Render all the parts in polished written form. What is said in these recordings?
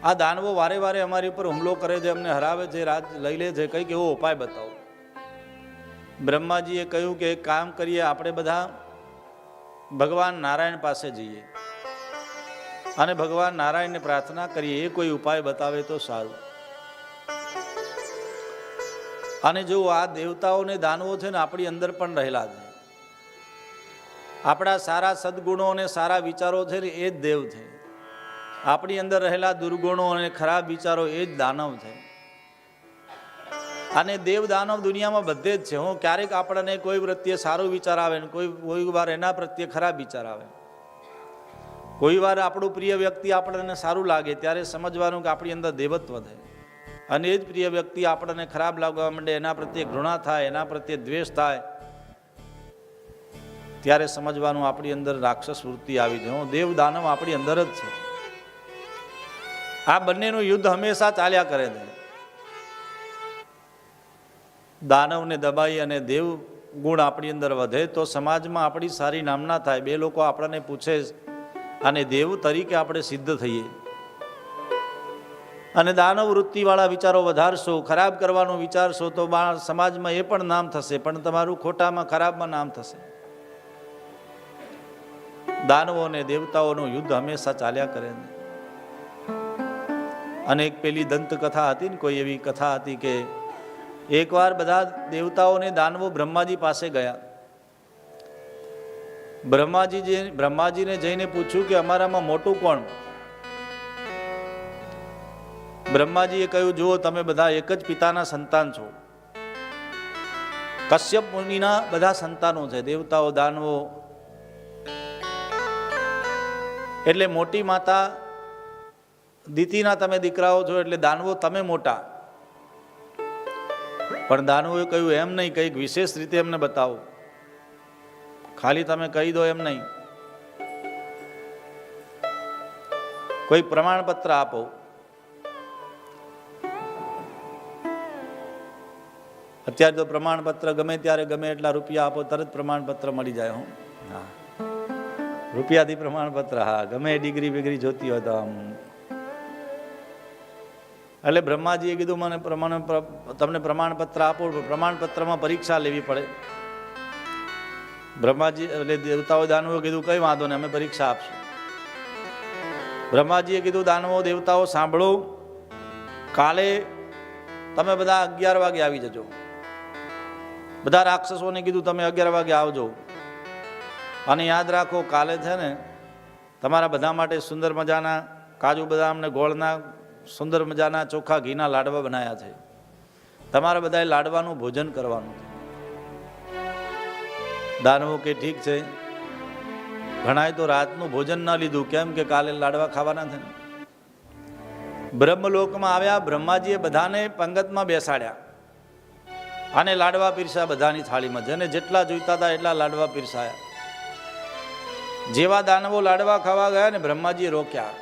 આ દાનવો વારે વારે અમારી ઉપર હુમલો કરે છે, અમને હરાવે છે, રાજ લઈ લે છે, કંઈક એવો ઉપાય બતાવો. બ્રહ્માજીએ કહ્યું કે એક કામ કરીએ, આપણે બધા ભગવાન નારાયણ પાસે જઈએ અને ભગવાન નારાયણને પ્રાર્થના કરીએ, એ કોઈ ઉપાય બતાવે તો સારું. અને જો આ દેવતાઓને દાનવો છે ને આપણી અંદર પણ રહેલા છે. આપણા સારા સદગુણો અને સારા વિચારો છે ને એ જ દેવ છે. આપણી અંદર રહેલા દુર્ગુણો અને ખરાબ વિચારો એ જ દાનવ છે. અને દેવ દાનવ દુનિયામાં બધે જ છે. હું ક્યારેક આપણને કોઈ પ્રત્યે સારો વિચાર આવે ને કોઈ વાર એના પ્રત્યે ખરાબ વિચાર આવે. કોઈ વાર આપણું પ્રિય વ્યક્તિ આપણને સારું લાગે ત્યારે સમજવાનું કે આપણી અંદર દેવત્વ છે. અને એ જ પ્રિય વ્યક્તિ આપણને ખરાબ લાગવા માંડે, એના પ્રત્યે ઘૃણા થાય, એના પ્રત્યે દ્વેષ થાય, ત્યારે સમજવાનું આપણી અંદર રાક્ષસ વૃત્તિ આવી છે. દેવ દાનવ આપણી અંદર જ છે. આ બંનેનું યુદ્ધ હંમેશા ચાલ્યા કરે છે. દાનવને દબાઈ અને દેવ ગુણ આપણી અંદર વધે તો સમાજમાં આપણી સારી નામના થાય. બે લોકો આપણને પૂછે અને દેવ તરીકે આપણે સિદ્ધ થઈએ. અને દાનવ વૃત્તિવાળા વિચારો વધારશો, ખરાબ કરવાનું વિચારશો તો સમાજમાં એ પણ નામ થશે, પણ તમારું ખોટામાં ખરાબમાં નામ થશે. દાનવો અને દેવતાઓનું યુદ્ધ હંમેશા ચાલ્યા કરે. અને એક પેલી દંતકથા હતી ને, કોઈ એવી કથા હતી કે એકવાર બધા દેવતાઓને દાનવો બ્રહ્માજી પાસે ગયા. બ્રહ્માજીને જઈને પૂછ્યું કે અમારામાં મોટું કોણ? બ્રહ્માજીએ કહ્યું, જુઓ તમે બધા એક જ પિતાના સંતાન છો. કશ્યપ મુનિના બધા સંતાનો છે, દેવતાઓ દાનવો. એટલે મોટી માતા દિતિના તમે દીકરાઓ છો, એટલે દાનવો તમે મોટા. પણ દાનવોએ કહ્યું, એમ નહીં, કંઈક વિશેષ રીતે એમને બતાવો, ખાલી તમે કહી દો એમ નહીં, કોઈ પ્રમાણપત્ર આપો. અત્યારે તો પ્રમાણપત્ર ગમે ત્યારે ગમે એટલા રૂપિયા આપો તરત પ્રમાણપત્ર મળી જાય. હું હા, રૂપિયાથી પ્રમાણપત્ર, હા, ગમે ડિગ્રી બિગ્રી જોતી હોય તો આમ. એટલે બ્રહ્માજીએ કીધું, મને તમને પ્રમાણપત્ર આપો. પ્રમાણપત્રમાં પરીક્ષા લેવી પડે. બ્રહ્માજી એટલે દેવતાઓ દાનવો કીધું, કઈ વાંધો નહીં, અમે પરીક્ષા આપશું. બ્રહ્માજીએ કીધું, દાનવો દેવતાઓ સાંભળો, કાલે તમે બધા 11 વાગે આવી જજો. બધા રાક્ષસોને કીધું, તમે 11 વાગે આવજો. અને યાદ રાખો, કાલે છે ને તમારા બધા માટે સુંદર મજાના કાજુ બદામ ને ગોળના સુંદર મજાના ચોખ્ખા ઘીના લાડવા બનાવ્યા છે. તમારે બધાએ લાડવાનું ભોજન કરવાનું છે. દાનવો કે ઠીક છે. ઘણાએ તો રાતનું ભોજન ન લીધું, કેમ કે કાલે લાડવા ખાવાના છે. બ્રહ્મલોકમાં આવ્યા, બ્રહ્માજીએ બધાને પંગતમાં બેસાડ્યા અને લાડવા પીરસ્યા બધાની થાળીમાં. જેને જેટલા જોઈતા હતા એટલા લાડવા પીરસાયા. જેવા દાનવો લાડવા ખાવા ગયા ને, બ્રહ્માજીએ રોક્યા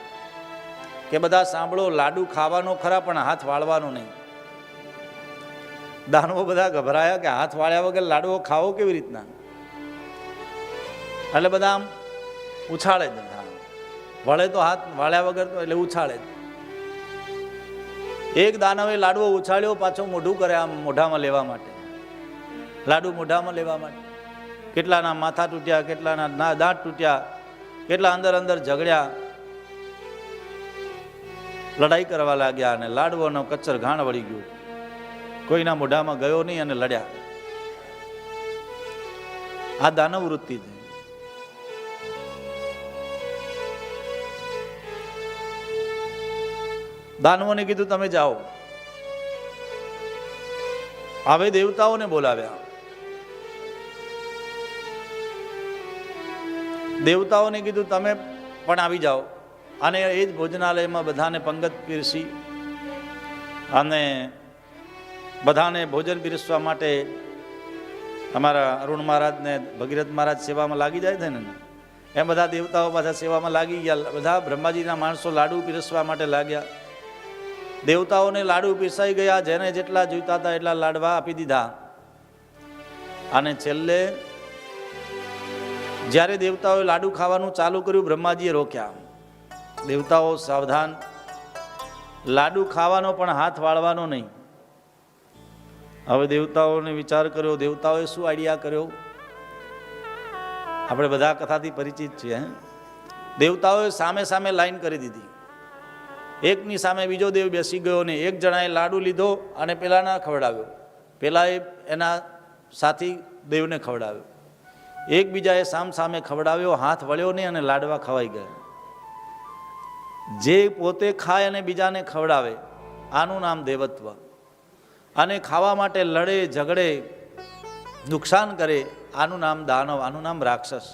કે બધા સાંભળો, લાડુ ખાવાનો ખરા પણ હાથ વાળવાનો નહીં. દાનવો બધા ગભરાયા કે હાથ વાળ્યા વગર લાડવો ખાવો કેવી રીતના? એટલે બધા આમ ઉછાળે જ, વળે તો હાથ, વાળ્યા વગર તો એટલે ઉછાળે જ. એક દાનવે લાડવો ઉછાળ્યો, પાછો મોઢું કરે આમ મોઢામાં લેવા માટે, લાડુ મોઢામાં લેવા માટે. કેટલાના માથા તૂટ્યા, કેટલાના દાંત તૂટ્યા, કેટલા અંદર અંદર ઝઘડ્યા, લડાઈ કરવા લાગ્યા અને લાડવોનો કચ્ચર ઘાણ વળી ગયું. કોઈના મોઢામાં ગયો નહીં અને લડ્યા. આ દાનવ વૃત્તિ છે. દાનવોને કીધું, તમે જાઓ. હવે દેવતાઓને બોલાવ્યા. દેવતાઓને કીધું, તમે પણ આવી જાઓ. અને એ જ ભોજનાલયમાં બધાને પંગત પીરસી અને બધાને ભોજન પીરસવા માટે અમારા અરુણ મહારાજ ને ભગીરથ મહારાજ સેવામાં લાગી જાય છે ને, એમ બધા દેવતાઓ પાછા સેવામાં લાગી ગયા. બધા બ્રહ્માજીના માણસો લાડુ પીરસવા માટે લાગ્યા. દેવતાઓને લાડુ પીરસાઈ ગયા. જેને જેટલા જોઈતા હતા એટલા લાડવા આપી દીધા. અને છેલ્લે જ્યારે દેવતાઓએ લાડુ ખાવાનું ચાલુ કર્યું, બ્રહ્માજીએ રોક્યા. દેવતાઓ સાવધાન, લાડુ ખાવાનો પણ હાથ વાળવાનો નહીં. હવે દેવતાઓને વિચાર કર્યો, દેવતાઓએ શું આઈડિયા કર્યો? આપણે બધા કથાથી પરિચિત છીએ. દેવતાઓએ સામે સામે લાઈન કરી દીધી. એકની સામે બીજો દેવ બેસી ગયો ને એક જણાએ લાડુ લીધો અને પેલાના ખવડાવ્યો, પેલાએ એના સાથી દેવને ખવડાવ્યો, એકબીજાએ સામ સામે ખવડાવ્યો, હાથ વળ્યો નહીં અને લાડવા ખવાઈ ગયા. જે પોતે ખાય અને બીજાને ખવડાવે આનું નામ દેવત્વ, અને ખાવા માટે લડે ઝઘડે નુકસાન કરે આનું નામ દાનવ, આનું નામ રાક્ષસ.